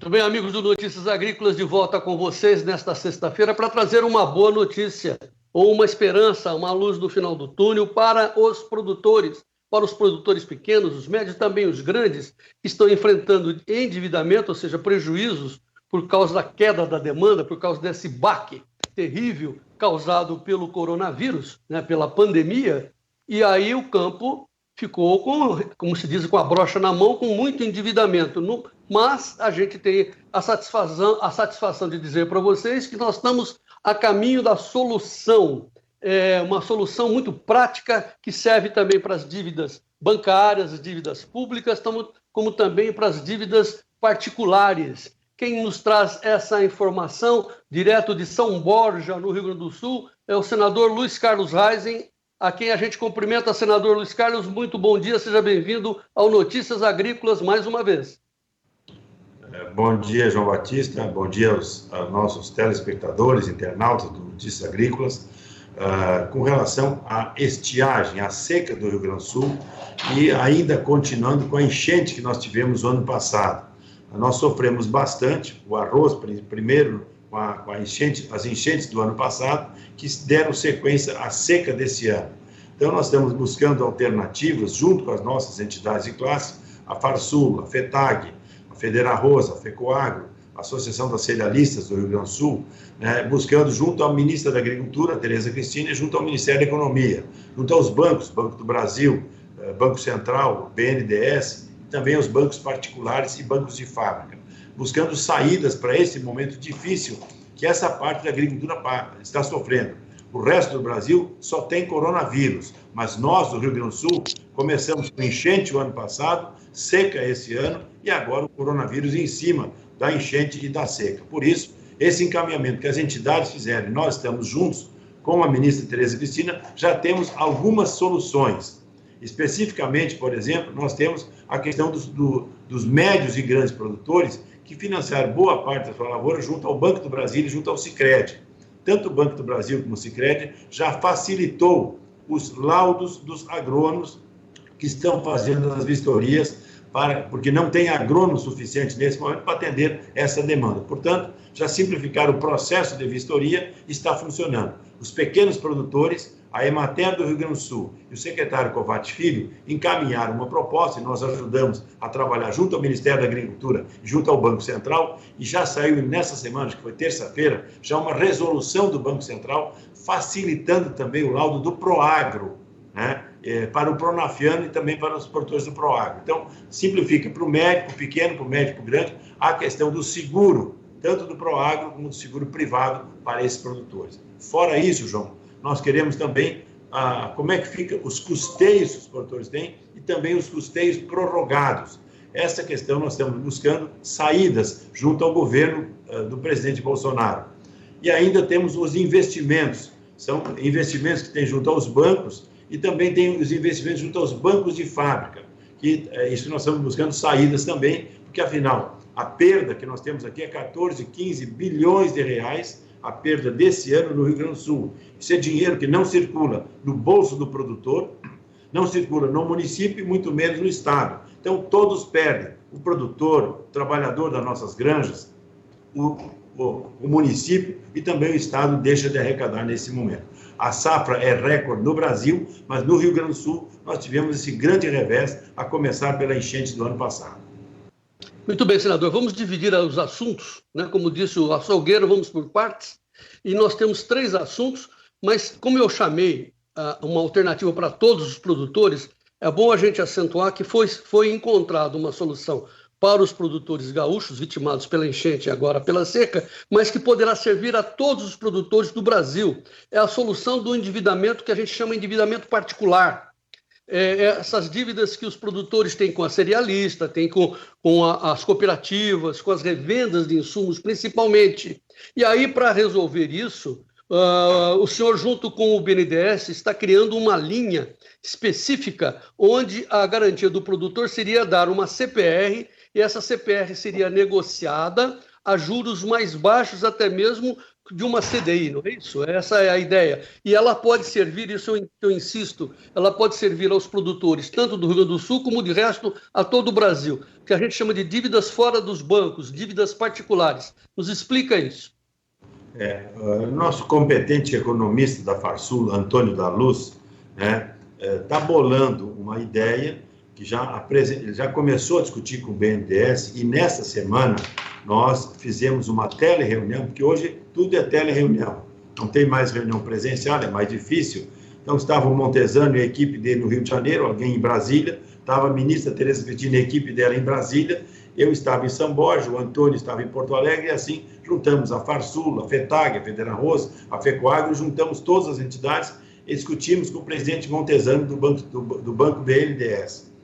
Muito bem, amigos do Notícias Agrícolas, de volta com vocês nesta sexta-feira para trazer uma boa notícia, ou uma esperança, uma luz no final do túnel para os produtores pequenos, os médios e também os grandes, que estão enfrentando endividamento, ou seja, prejuízos por causa da queda da demanda, por causa desse baque terrível causado pelo coronavírus, né, pela pandemia, e aí o campo ficou com, como se diz, com a brocha na mão, com muito endividamento. Mas a gente tem a satisfação de dizer para vocês que nós estamos a caminho da solução, uma solução muito prática que serve também para as dívidas bancárias, as dívidas públicas, como também para as dívidas particulares. Quem nos traz essa informação, direto de São Borja, no Rio Grande do Sul, é o senador Luiz Carlos Reisen, a quem a gente cumprimenta. Senador Luiz Carlos, muito bom dia, seja bem-vindo ao Notícias Agrícolas mais uma vez. Bom dia, João Batista, bom dia aos nossos telespectadores, internautas do Notícias Agrícolas. Com relação à estiagem, à seca do Rio Grande do Sul e ainda continuando com a enchente que nós tivemos no ano passado. Nós sofremos bastante, o arroz primeiro, com as enchentes do ano passado, que deram sequência à seca desse ano. Então, nós estamos buscando alternativas, junto com as nossas entidades de classe, a Farsul, a FETAG, a Federarroz, a FECOAGRO, a Associação das Cerealistas do Rio Grande do Sul, né, buscando junto à ministra da Agricultura, Tereza Cristina, e junto ao Ministério da Economia, junto aos bancos, Banco do Brasil, Banco Central, BNDES, e também aos bancos particulares e bancos de fábrica, buscando saídas para esse momento difícil que essa parte da agricultura está sofrendo. O resto do Brasil só tem coronavírus, mas nós, do Rio Grande do Sul, começamos com enchente o ano passado, seca esse ano, e agora o coronavírus em cima da enchente e da seca. Por isso, esse encaminhamento que as entidades fizeram, nós estamos juntos com a ministra Tereza Cristina, já temos algumas soluções. Especificamente, por exemplo, nós temos a questão dos médios e grandes produtores que financiaram boa parte da sua lavoura junto ao Banco do Brasil e junto ao Sicredi. Tanto o Banco do Brasil como o Sicredi já facilitou os laudos dos agrônomos que estão fazendo as vistorias, porque não tem agrônomo suficiente nesse momento para atender essa demanda. Portanto, já simplificaram o processo de vistoria e está funcionando. Os pequenos produtores, a Emater do Rio Grande do Sul e o secretário Covatti Filho encaminharam uma proposta e nós ajudamos a trabalhar junto ao Ministério da Agricultura e junto ao Banco Central, e já saiu nessa semana, que foi terça-feira, já uma resolução do Banco Central facilitando também o laudo do Proagro, né, para o Pronafiano e também para os produtores do Proagro. Então, simplifica para o médico pequeno, para o médico grande, a questão do seguro, tanto do Proagro como do seguro privado para esses produtores. Fora isso, João, nós queremos também como é que fica os custeios que os produtores têm e também os custeios prorrogados. Essa questão nós estamos buscando saídas junto ao governo do presidente Bolsonaro. E ainda temos os investimentos, são investimentos que tem junto aos bancos e também tem os investimentos junto aos bancos de fábrica, que isso nós estamos buscando saídas também, porque afinal a perda que nós temos aqui é 14, 15 bilhões de reais, a perda desse ano no Rio Grande do Sul. Isso é dinheiro que não circula no bolso do produtor, não circula no município e muito menos no estado. Então, todos perdem. O produtor, o trabalhador das nossas granjas, o município e também o estado deixa de arrecadar nesse momento. A safra é recorde no Brasil, mas no Rio Grande do Sul nós tivemos esse grande revés, a começar pela enchente do ano passado. Muito bem, senador. Vamos dividir os assuntos, né? Como disse o açougueiro, vamos por partes. E nós temos 3 assuntos, mas como eu chamei uma alternativa para todos os produtores, é bom a gente acentuar que foi encontrada uma solução para os produtores gaúchos, vitimados pela enchente e agora pela seca, mas que poderá servir a todos os produtores do Brasil. É a solução do endividamento que a gente chama de endividamento particular. Essas dívidas que os produtores têm com a cerealista, têm com as cooperativas, com as revendas de insumos, principalmente. E aí, para resolver isso, o senhor, junto com o BNDES, está criando uma linha específica onde a garantia do produtor seria dar uma CPR, e essa CPR seria negociada a juros mais baixos, até mesmo de uma CDI, não é isso? Essa é a ideia. E ela pode servir, isso eu insisto, ela pode servir aos produtores, tanto do Rio Grande do Sul como de resto a todo o Brasil, que a gente chama de dívidas fora dos bancos, dívidas particulares. Nos explica isso. Nosso competente economista da Farsul, Antônio da Luz, está bolando uma ideia que já começou a discutir com o BNDES, e nesta semana nós fizemos uma tele-reunião, porque hoje tudo é tele-reunião, não tem mais reunião presencial, é mais difícil. Então estava o Montesano e a equipe dele no Rio de Janeiro, alguém em Brasília, estava a ministra Tereza Cristina e a equipe dela em Brasília, eu estava em São Borja, o Antônio estava em Porto Alegre, e assim juntamos a Farsul, a FETAG, a Federarroz, a FECOAGRO, juntamos todas as entidades e discutimos com o presidente Montesano do Banco BNDES.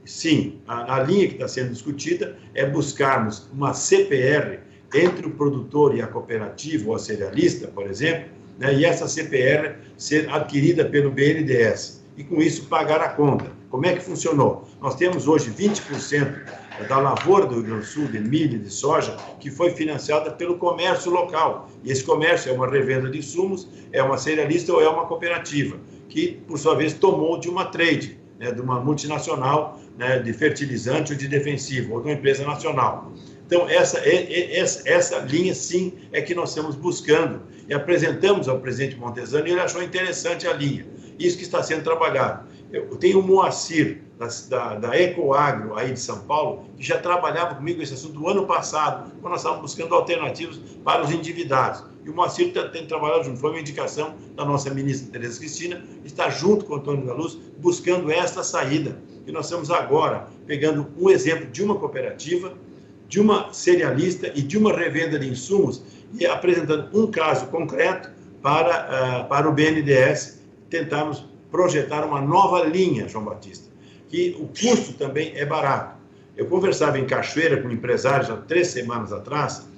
Sim, a linha que está sendo discutida é buscarmos uma CPR entre o produtor e a cooperativa ou a cerealista, por exemplo, e essa CPR ser adquirida pelo BNDES e, com isso, pagar a conta. Como é que funcionou? Nós temos hoje 20% da lavoura do Rio Grande do Sul, de milho e de soja, que foi financiada pelo comércio local. E esse comércio é uma revenda de insumos, é uma cerealista ou é uma cooperativa, que, por sua vez, tomou de uma trade, de uma multinacional, de fertilizante ou de defensivo, ou de uma empresa nacional. Então, essa linha, sim, é que nós estamos buscando. E apresentamos ao presidente Montesano e ele achou interessante a linha. Isso que está sendo trabalhado. Eu tenho o Moacir, da Ecoagro, aí de São Paulo, que já trabalhava comigo esse assunto no ano passado, quando nós estávamos buscando alternativas para os endividados. E o Moacir tem trabalhado junto. Foi uma indicação da nossa ministra Tereza Cristina, está junto com o Antônio da Luz, buscando esta saída. E nós estamos agora pegando um exemplo de uma cooperativa, de uma cerealista e de uma revenda de insumos e apresentando um caso concreto para o BNDES tentarmos projetar uma nova linha, João Batista, que o custo também é barato. Eu conversava em Cachoeira com empresários há 3 semanas atrás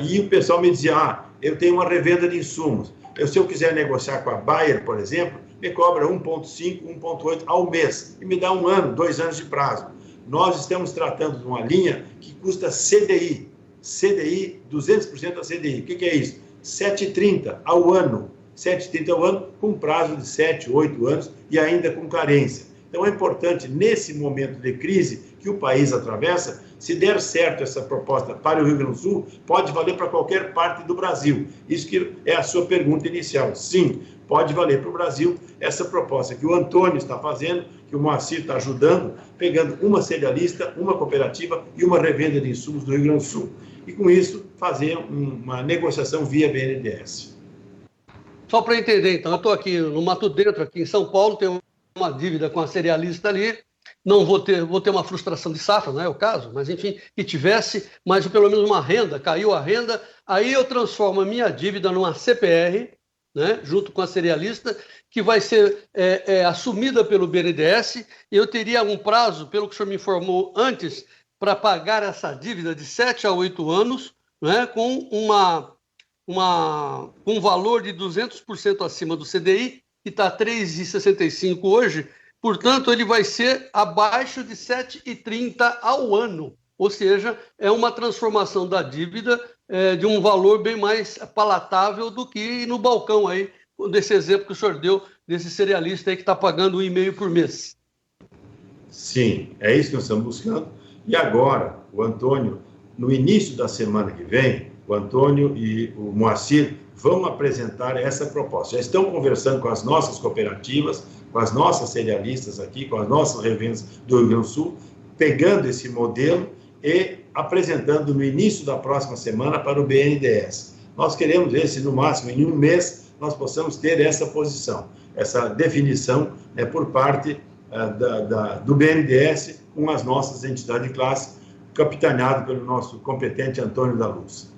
e o pessoal me dizia, eu tenho uma revenda de insumos. Se eu quiser negociar com a Bayer, por exemplo, me cobra 1,5, 1,8 ao mês e me dá 1 ano, 2 anos de prazo. Nós estamos tratando de uma linha que custa CDI, 200% da CDI. O que é isso? 7,30 ao ano. 7,30 ao ano, com prazo de 7, 8 anos e ainda com carência. Então é importante, nesse momento de crise que o país atravessa, se der certo essa proposta para o Rio Grande do Sul, pode valer para qualquer parte do Brasil. Isso que é a sua pergunta inicial. Sim, pode valer para o Brasil essa proposta que o Antônio está fazendo, que o Moacir está ajudando, pegando uma cerealista, uma cooperativa e uma revenda de insumos do Rio Grande do Sul. E com isso, fazer uma negociação via BNDES. Só para entender, então, eu estou aqui no Mato Dentro, aqui em São Paulo, tenho uma dívida com a cerealista ali, não vou ter uma frustração de safra, não é o caso, mas enfim, que tivesse, mas pelo menos uma renda, caiu a renda, aí eu transformo a minha dívida numa CPR, junto com a cerealista, que vai ser assumida pelo BNDES, e eu teria um prazo, pelo que o senhor me informou antes, para pagar essa dívida de 7 a 8 anos, com um valor de 200% acima do CDI, que está 3,65 hoje, portanto, ele vai ser abaixo de 7,30 ao ano, ou seja, é uma transformação da dívida de um valor bem mais palatável do que no balcão aí, desse exemplo que o senhor deu, desse cerealista aí que está pagando 1,5 por mês. Sim, é isso que nós estamos buscando. E agora, o Antônio, no início da semana que vem, o Antônio e o Moacir vão apresentar essa proposta. Já estão conversando com as nossas cooperativas, com as nossas cerealistas aqui, com as nossas revendas do Rio Grande do Sul, pegando esse modelo e apresentando no início da próxima semana para o BNDES. Nós queremos ver se, no máximo, em 1 mês, nós possamos ter essa posição, essa definição por parte do BNDES com as nossas entidades de classe, capitaneado pelo nosso competente Antônio da Luz.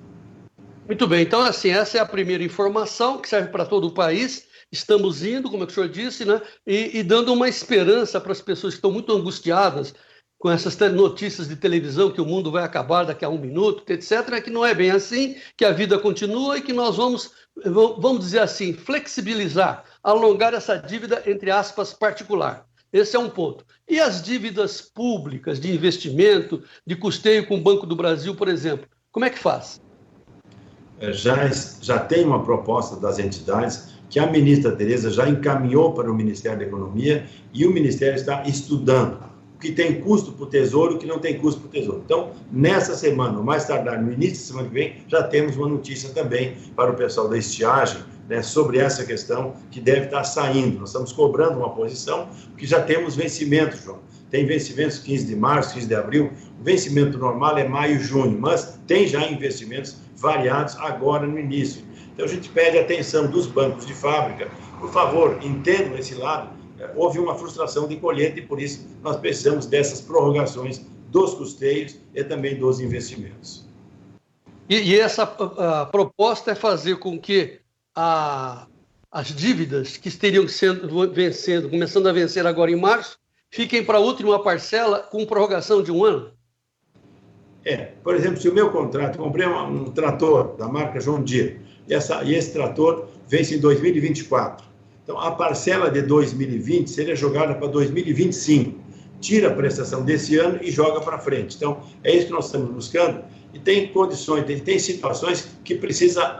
Muito bem, então, assim, essa é a primeira informação que serve para todo o país. Estamos indo, como é que o senhor disse, e dando uma esperança para as pessoas que estão muito angustiadas com essas notícias de televisão que o mundo vai acabar daqui a 1 minuto, etc., que não é bem assim, que a vida continua e que nós vamos dizer assim, flexibilizar, alongar essa dívida, entre aspas, particular. Esse é um ponto. E as dívidas públicas de investimento, de custeio com o Banco do Brasil, por exemplo, como é que faz? já tem uma proposta das entidades que a ministra Tereza já encaminhou para o Ministério da Economia e o Ministério está estudando o que tem custo para o Tesouro e o que não tem custo para o Tesouro. Então, nessa semana, ou mais tardar no início da semana que vem, já temos uma notícia também para o pessoal da estiagem, né, sobre essa questão que deve estar saindo. Nós estamos cobrando uma posição, porque já temos vencimentos, João. Tem vencimentos 15 de março, 15 de abril, o vencimento normal é maio, junho, mas tem já investimentos variados agora no início. Então, a gente pede atenção dos bancos de fábrica, por favor, entendam esse lado. Houve uma frustração de colheita e, por isso, nós precisamos dessas prorrogações dos custeios e também dos investimentos. E essa proposta é fazer com que as dívidas que estariam começando a vencer agora em março, fiquem para a última parcela com prorrogação de 1 ano? Por exemplo, se o meu contrato, comprei um trator da marca John Deere, e esse trator vence em 2024. Então, a parcela de 2020 seria jogada para 2025. Tira a prestação desse ano e joga para frente. Então, é isso que nós estamos buscando. E tem condições, tem situações que precisa,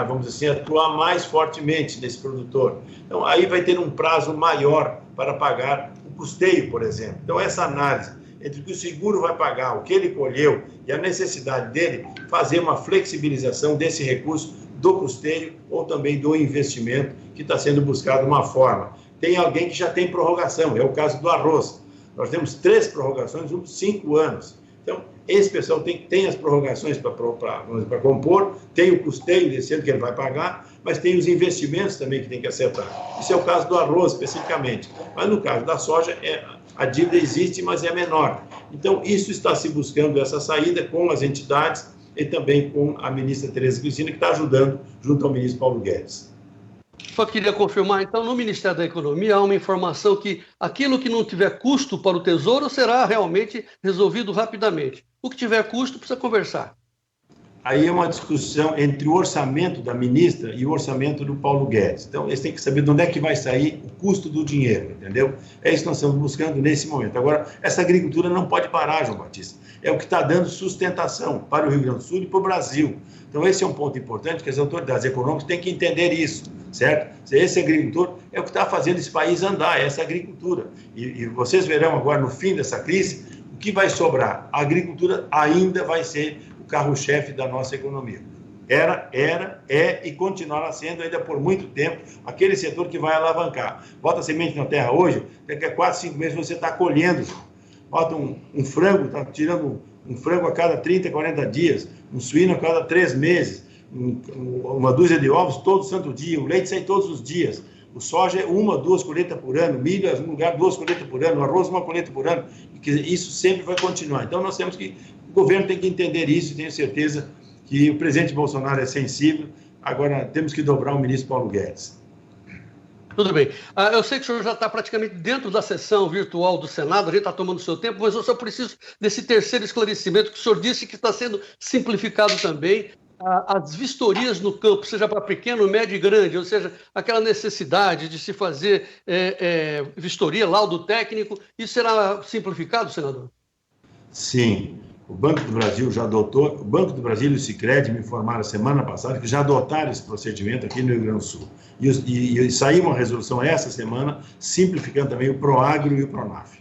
vamos dizer assim, atuar mais fortemente nesse produtor. Então, aí vai ter um prazo maior para pagar o custeio, por exemplo. Então, essa análise entre o que o seguro vai pagar, o que ele colheu e a necessidade dele, fazer uma flexibilização desse recurso do custeio ou também do investimento que está sendo buscado uma forma. Tem alguém que já tem prorrogação, é o caso do arroz. Nós temos 3 prorrogações, 5 anos. Então, esse pessoal tem as prorrogações para compor, tem o custeio desse ano que ele vai pagar, mas tem os investimentos também que tem que acertar. Isso é o caso do arroz, especificamente. Mas no caso da soja, a dívida existe, mas é menor. Então, isso está se buscando essa saída com as entidades e também com a ministra Tereza Cristina, que está ajudando junto ao ministro Paulo Guedes. Só queria confirmar, então, no Ministério da Economia há uma informação que aquilo que não tiver custo para o Tesouro será realmente resolvido rapidamente. O que tiver custo precisa conversar. Aí é uma discussão entre o orçamento da ministra e o orçamento do Paulo Guedes. Então, eles têm que saber de onde é que vai sair o custo do dinheiro, entendeu? É isso que nós estamos buscando nesse momento. Agora, essa agricultura não pode parar, João Batista. É o que está dando sustentação para o Rio Grande do Sul e para o Brasil. Então, esse é um ponto importante que as autoridades econômicas têm que entender isso, certo? Esse agricultor é o que está fazendo esse país andar, essa agricultura. E vocês verão agora, no fim dessa crise, o que vai sobrar. A agricultura ainda vai ser o carro-chefe da nossa economia. É e continuará sendo ainda por muito tempo aquele setor que vai alavancar. Bota semente na terra hoje, daqui a 4, 5 meses você está colhendo. Bota um frango, está tirando um frango a cada 30, 40 dias, um suíno a cada 3 meses, uma dúzia de ovos todo santo dia, o leite sai todos os dias, o soja é 1, 2 colheitas por ano, milho é um lugar 2 colheitas por ano, o arroz 1 colheita por ano, isso sempre vai continuar. Então nós temos que, o governo tem que entender isso, e tenho certeza que o presidente Bolsonaro é sensível, agora temos que dobrar o ministro Paulo Guedes. Tudo bem. Eu sei que o senhor já está praticamente dentro da sessão virtual do Senado, a gente está tomando o seu tempo, mas eu só preciso desse terceiro esclarecimento que o senhor disse que está sendo simplificado também. As vistorias no campo, seja para pequeno, médio e grande, ou seja, aquela necessidade de se fazer vistoria, laudo técnico, isso será simplificado, senador? Sim. O Banco do Brasil já adotou, o Banco do Brasil e o Sicredi me informaram semana passada que já adotaram esse procedimento aqui no Rio Grande do Sul. E saiu uma resolução essa semana, simplificando também o Proagro e o Pronaf.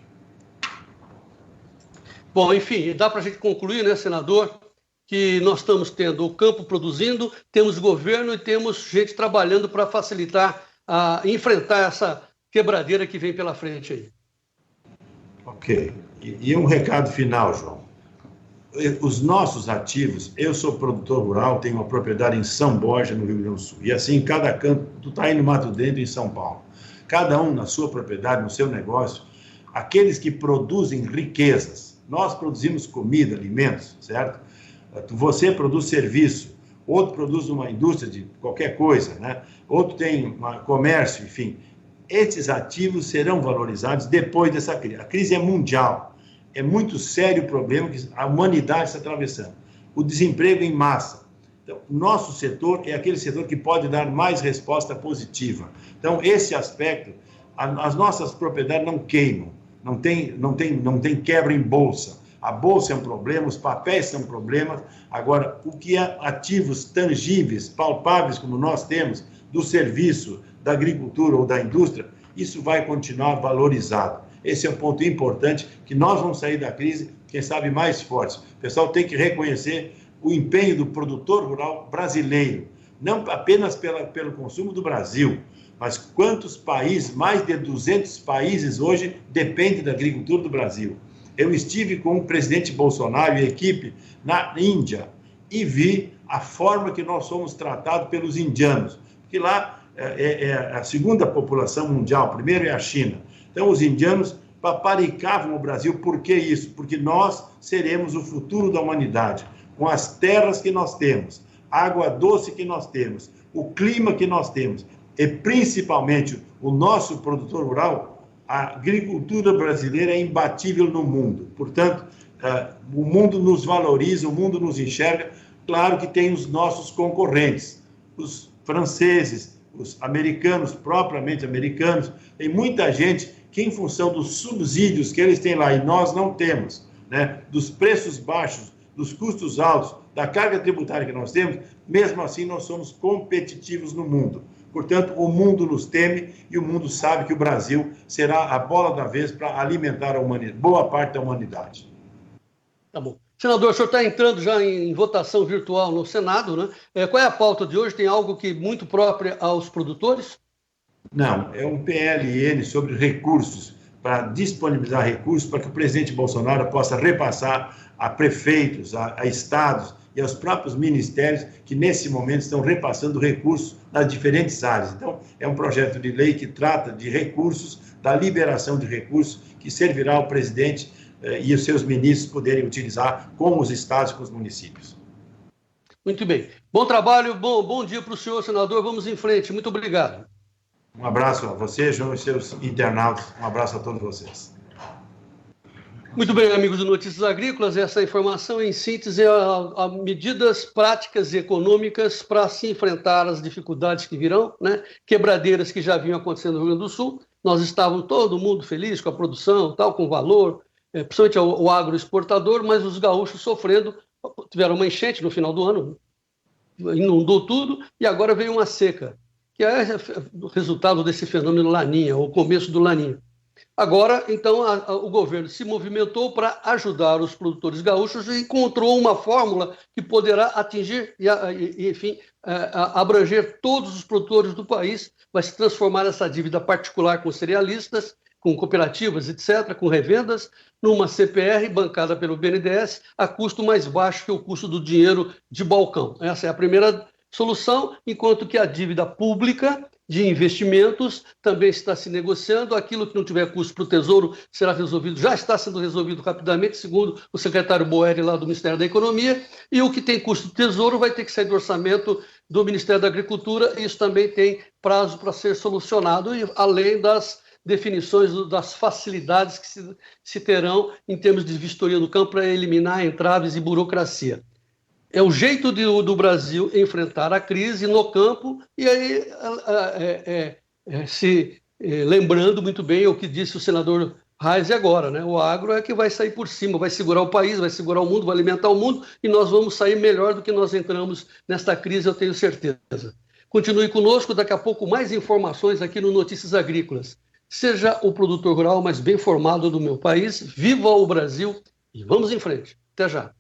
Bom, enfim, dá para a gente concluir, né, senador, que nós estamos tendo o campo produzindo, temos governo e temos gente trabalhando para facilitar, enfrentar essa quebradeira que vem pela frente aí. Ok. E um recado final, João. Os nossos ativos, eu sou produtor rural, tenho uma propriedade em São Borja, no Rio Grande do Sul, e assim em cada canto, tu está aí no Mato Dentro, em São Paulo, cada um na sua propriedade, no seu negócio, aqueles que produzem riquezas, nós produzimos comida, alimentos, certo? Você produz serviço, outro produz uma indústria de qualquer coisa, né? Outro tem um comércio, enfim, esses ativos serão valorizados depois dessa crise. A crise é mundial. É muito sério o problema que a humanidade está atravessando. O desemprego em massa. Então, nosso setor é aquele setor que pode dar mais resposta positiva. Então, esse aspecto, as nossas propriedades não queimam, não tem quebra em bolsa. A bolsa é um problema, os papéis são problemas. Agora, o que é ativos tangíveis, palpáveis, como nós temos, do serviço, da agricultura ou da indústria, isso vai continuar valorizado. Esse é um ponto importante, que nós vamos sair da crise, quem sabe, mais fortes. O pessoal tem que reconhecer o empenho do produtor rural brasileiro, não apenas pelo consumo do Brasil, mas quantos países, mais de 200 países hoje, dependem da agricultura do Brasil. Eu estive com o presidente Bolsonaro e a equipe na Índia e vi a forma que nós somos tratados pelos indianos, porque lá é a segunda população mundial, a primeira é a China. Então, os indianos paparicavam o Brasil. Por que isso? Porque nós seremos o futuro da humanidade, com as terras que nós temos, a água doce que nós temos, o clima que nós temos, e principalmente o nosso produtor rural. A agricultura brasileira é imbatível no mundo. Portanto, o mundo nos valoriza, o mundo nos enxerga. Claro que tem os nossos concorrentes, os franceses, os americanos, propriamente americanos. Tem muita gente que, em função dos subsídios que eles têm lá e nós não temos, né, dos preços baixos, dos custos altos, da carga tributária que nós temos, mesmo assim nós somos competitivos no mundo. Portanto, o mundo nos teme e o mundo sabe que o Brasil será a bola da vez para alimentar a humanidade, boa parte da humanidade. Tá bom. Senador, o senhor está entrando já em votação virtual no Senado, né? Qual é a pauta de hoje? Tem algo que muito próprio aos produtores? Não, é um PLN sobre recursos, para disponibilizar recursos para que o presidente Bolsonaro possa repassar a prefeitos, a estados e aos próprios ministérios que, nesse momento, estão repassando recursos nas diferentes áreas. Então, é um projeto de lei que trata de recursos, da liberação de recursos, que servirá ao presidente e os seus ministros poderem utilizar com os estados e com os municípios. Muito bem. Bom trabalho, bom dia para o senhor, senador. Vamos em frente. Muito obrigado. Um abraço a você, João, e seus internautas. Um abraço a todos vocês. Muito bem, amigos do Notícias Agrícolas, essa informação, em síntese, a medidas práticas e econômicas para se enfrentar as dificuldades que virão, né? Quebradeiras que já vinham acontecendo no Rio Grande do Sul. Nós estávamos todo mundo feliz com a produção, tal, com valor, principalmente o agroexportador, mas os gaúchos sofrendo, tiveram uma enchente no final do ano, inundou tudo, e agora veio uma seca, que é o resultado desse fenômeno Laninha, o começo do Laninha. Agora, então, o governo se movimentou para ajudar os produtores gaúchos e encontrou uma fórmula que poderá atingir e enfim, abranger todos os produtores do país, vai se transformar essa dívida particular com cerealistas, com cooperativas, etc., com revendas, numa CPR bancada pelo BNDES a custo mais baixo que o custo do dinheiro de balcão. Essa é a primeira solução, enquanto que a dívida pública de investimentos também está se negociando. Aquilo que não tiver custo para o Tesouro será resolvido, já está sendo resolvido rapidamente, segundo o secretário Boeri lá do Ministério da Economia, e o que tem custo do Tesouro vai ter que sair do orçamento do Ministério da Agricultura, e isso também tem prazo para ser solucionado, e além das definições das facilidades que se terão em termos de vistoria do campo para eliminar entraves e burocracia. É o jeito do Brasil enfrentar a crise no campo, e aí lembrando muito bem o que disse o senador Reis agora, né? O agro é que vai sair por cima, vai segurar o país, vai segurar o mundo, vai alimentar o mundo, e nós vamos sair melhor do que nós entramos nesta crise, eu tenho certeza. Continue conosco, daqui a pouco mais informações aqui no Notícias Agrícolas. Seja o produtor rural mais bem formado do meu país, viva o Brasil e vamos em frente. Até já.